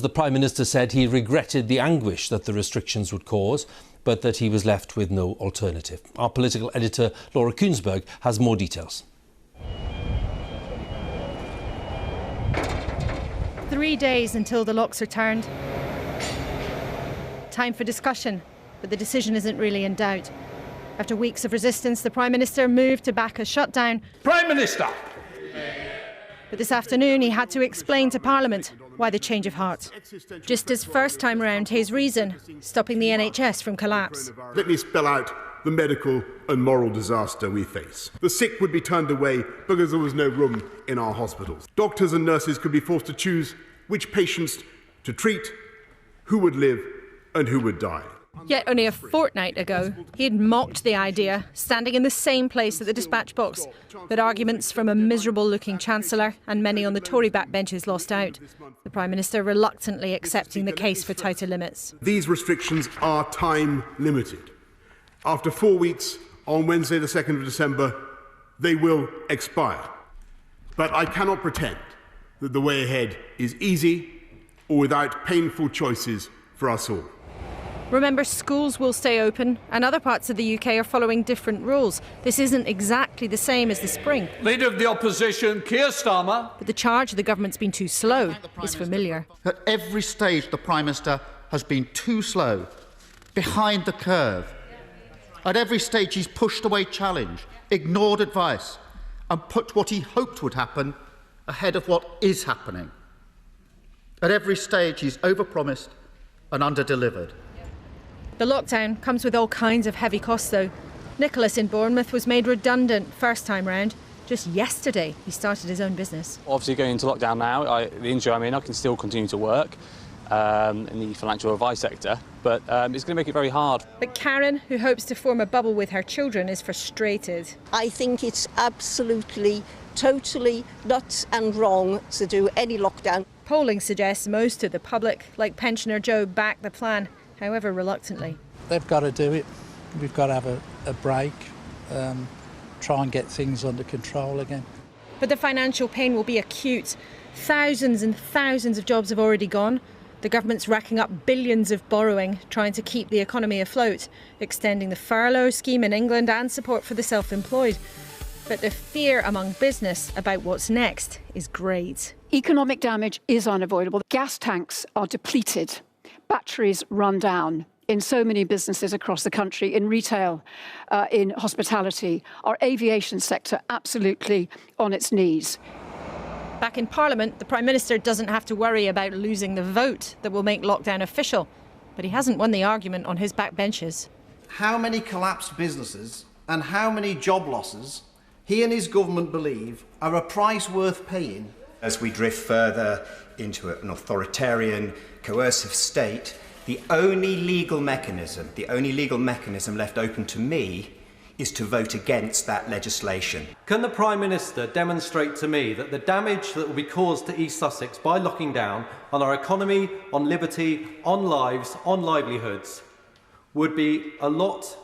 the Prime Minister said he regretted the anguish that the restrictions would cause, but that he was left with no alternative. Our political editor, Laura Kuensberg, has more details. 3 days until the locks are turned. Time for discussion, but the decision isn't really in doubt. After weeks of resistance, the Prime Minister moved to back a shutdown. Prime Minister! But this afternoon he had to explain to Parliament why the change of heart. Just as first time round, his reason, stopping the NHS from collapse. Let me spell out the medical and moral disaster we face. The sick would be turned away because there was no room in our hospitals. Doctors and nurses could be forced to choose which patients to treat, who would live and who would die. Yet only a fortnight ago, he had mocked the idea, standing in the same place at the dispatch box. But arguments from a miserable-looking Chancellor and many on the Tory backbenches lost out. The Prime Minister reluctantly accepting the case for tighter limits. These restrictions are time limited. After 4 weeks, on Wednesday the 2nd of December, they will expire. But I cannot pretend that the way ahead is easy or without painful choices for us all. Remember, schools will stay open and other parts of the UK are following different rules. This isn't exactly the same as the spring. Leader of the Opposition, Keir Starmer. But the charge the government's been too slow is familiar. At every stage, the Prime Minister has been too slow, behind the curve. At every stage, he's pushed away challenge, ignored advice, and put what he hoped would happen ahead of what is happening. At every stage, he's overpromised and underdelivered. The lockdown comes with all kinds of heavy costs, though. Nicholas in Bournemouth was made redundant first time round. Just yesterday, he started his own business. Obviously, going into lockdown now, the industry I'm in, I can still continue to work in the financial advice sector, but it's going to make it very hard. But Karen, who hopes to form a bubble with her children, is frustrated. I think it's absolutely, totally nuts and wrong to do any lockdown. Polling suggests most of the public, like pensioner Joe, back the plan, however reluctantly. They've got to do it. We've got to have a break, try and get things under control again. But the financial pain will be acute. Thousands and thousands of jobs have already gone. The government's racking up billions of borrowing, trying to keep the economy afloat, extending the furlough scheme in England and support for the self-employed. But the fear among business about what's next is great. Economic damage is unavoidable. Gas tanks are depleted. Batteries run down in so many businesses across the country, in retail, in hospitality, our aviation sector absolutely on its knees. Back in Parliament, the Prime Minister doesn't have to worry about losing the vote that will make lockdown official. But he hasn't won the argument on his backbenches. How many collapsed businesses and how many job losses he and his government believe are a price worth paying? As we drift further into an authoritarian, coercive state, the only legal mechanism left open to me is to vote against that legislation. Can the Prime Minister demonstrate to me that the damage that will be caused to East Sussex by locking down on our economy, on liberty, on lives, on livelihoods would be a lot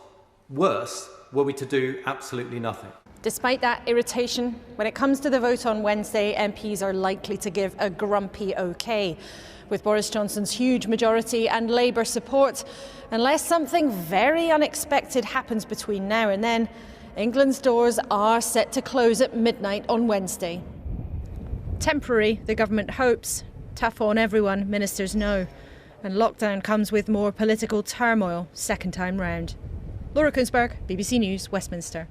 worse were we to do absolutely nothing? Despite that irritation, when it comes to the vote on Wednesday, MPs are likely to give a grumpy OK. With Boris Johnson's huge majority and Labour support, unless something very unexpected happens between now and then, England's doors are set to close at midnight on Wednesday. Temporary, the government hopes. Tough on everyone, ministers know. And lockdown comes with more political turmoil, second time round. Laura Kuensberg, BBC News, Westminster.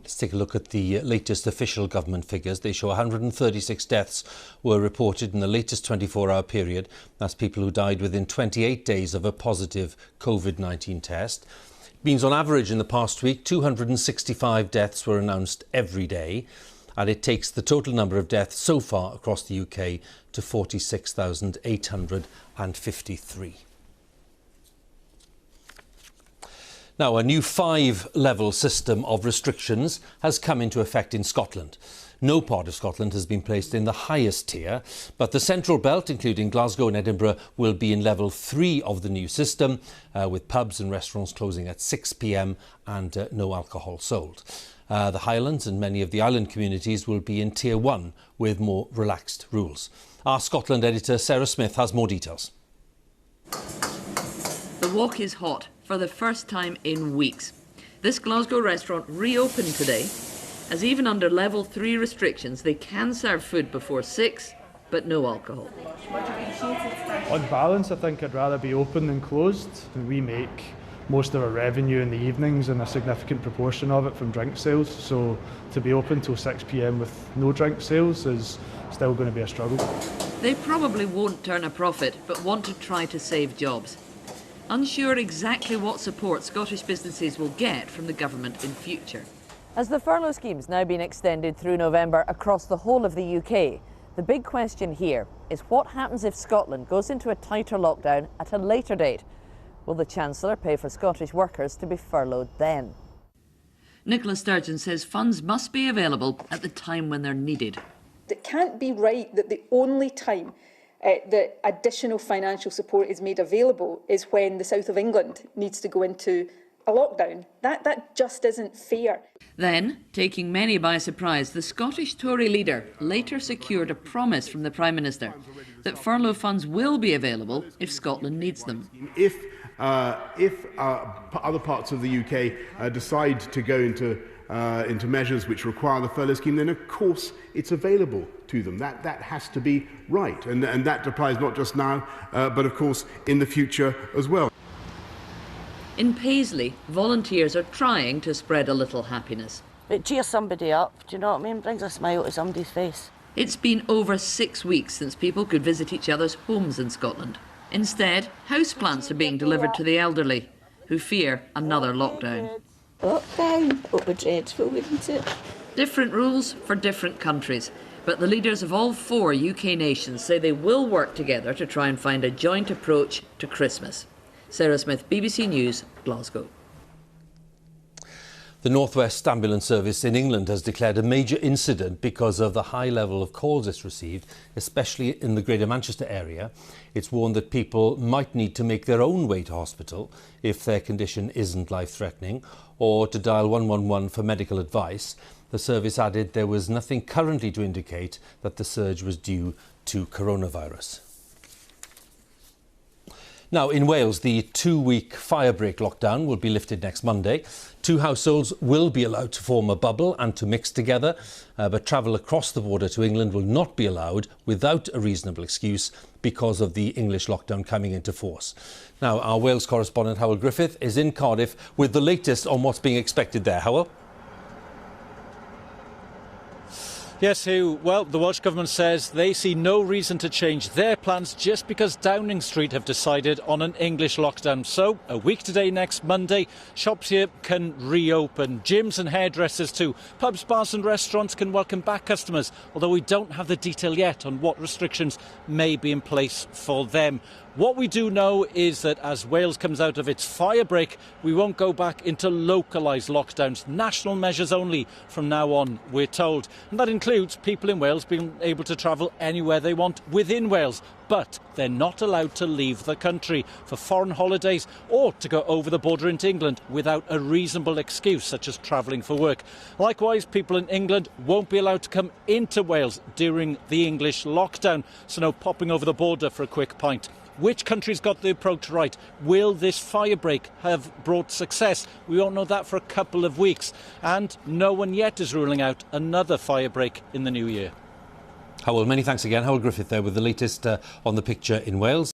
Let's take a look at the latest official government figures. They show 136 deaths were reported in the latest 24-hour period. That's people who died within 28 days of a positive COVID-19 test. It means on average in the past week, 265 deaths were announced every day. And it takes the total number of deaths so far across the UK to 46,853. Now, a new 5-level system of restrictions has come into effect in Scotland. No part of Scotland has been placed in the highest tier, but the central belt, including Glasgow and Edinburgh, will be in level 3 of the new system, with pubs and restaurants closing at 6 p.m. and no alcohol sold. The Highlands and many of the island communities will be in tier 1 with more relaxed rules. Our Scotland editor Sarah Smith has more details. The walk is hot for the first time in weeks. This Glasgow restaurant reopened today, as even under level 3 restrictions they can serve food before 6, but no alcohol. On balance, I think I'd rather be open than closed. We make most of our revenue in the evenings and a significant proportion of it from drink sales, so to be open till 6 p.m. with no drink sales is still going to be a struggle. They probably won't turn a profit, but want to try to save jobs. Unsure exactly what support Scottish businesses will get from the government in future. As the furlough scheme's now been extended through November across the whole of the UK, the big question here is what happens if Scotland goes into a tighter lockdown at a later date? Will the Chancellor pay for Scottish workers to be furloughed then? Nicola Sturgeon says funds must be available at the time when they're needed. It can't be right that the only time that additional financial support is made available is when the south of England needs to go into a lockdown. That just isn't fair. Then, taking many by surprise, the Scottish Tory leader later secured a promise from the Prime Minister that furlough funds will be available if Scotland needs them. If other parts of the UK decide to go into measures which require the furlough scheme, then of course it's available to them. That has to be right, and that applies not just now, but of course in the future as well. In Paisley, volunteers are trying to spread a little happiness. It cheers somebody up, do you know what I mean? Brings a smile to somebody's face. It's been over 6 weeks since people could visit each other's homes in Scotland. Instead, houseplants are being delivered to the elderly, who fear another lockdown. Lockdown? Oh, dreadful, wouldn't it? Different rules for different countries, but the leaders of all 4 UK nations say they will work together to try and find a joint approach to Christmas. Sarah Smith, BBC News, Glasgow. The North West Ambulance Service in England has declared a major incident because of the high level of calls it's received, especially in the Greater Manchester area. It's warned that people might need to make their own way to hospital if their condition isn't life-threatening, or to dial 111 for medical advice. The service added there was nothing currently to indicate that the surge was due to coronavirus. Now, in Wales, the 2-week firebreak lockdown will be lifted next Monday. 2 households will be allowed to form a bubble and to mix together, but travel across the border to England will not be allowed without a reasonable excuse because of the English lockdown coming into force. Now, our Wales correspondent Howell Griffith is in Cardiff with the latest on what's being expected there. Howell? Yes, Hugh. Well, the Welsh Government says they see no reason to change their plans just because Downing Street have decided on an English lockdown. So, a week today, next Monday, shops here can reopen. Gyms and hairdressers too. Pubs, bars and restaurants can welcome back customers, although we don't have the detail yet on what restrictions may be in place for them. What we do know is that as Wales comes out of its firebreak, we won't go back into localised lockdowns. National measures only from now on, we're told. And that includes people in Wales being able to travel anywhere they want within Wales. But they're not allowed to leave the country for foreign holidays or to go over the border into England without a reasonable excuse, such as travelling for work. Likewise, people in England won't be allowed to come into Wales during the English lockdown, so no popping over the border for a quick pint. Which country's got the approach right? Will this firebreak have brought success? We won't know that for a couple of weeks. And no one yet is ruling out another firebreak in the new year. Howell, many thanks again. Howell Griffith there with the latest on the picture in Wales.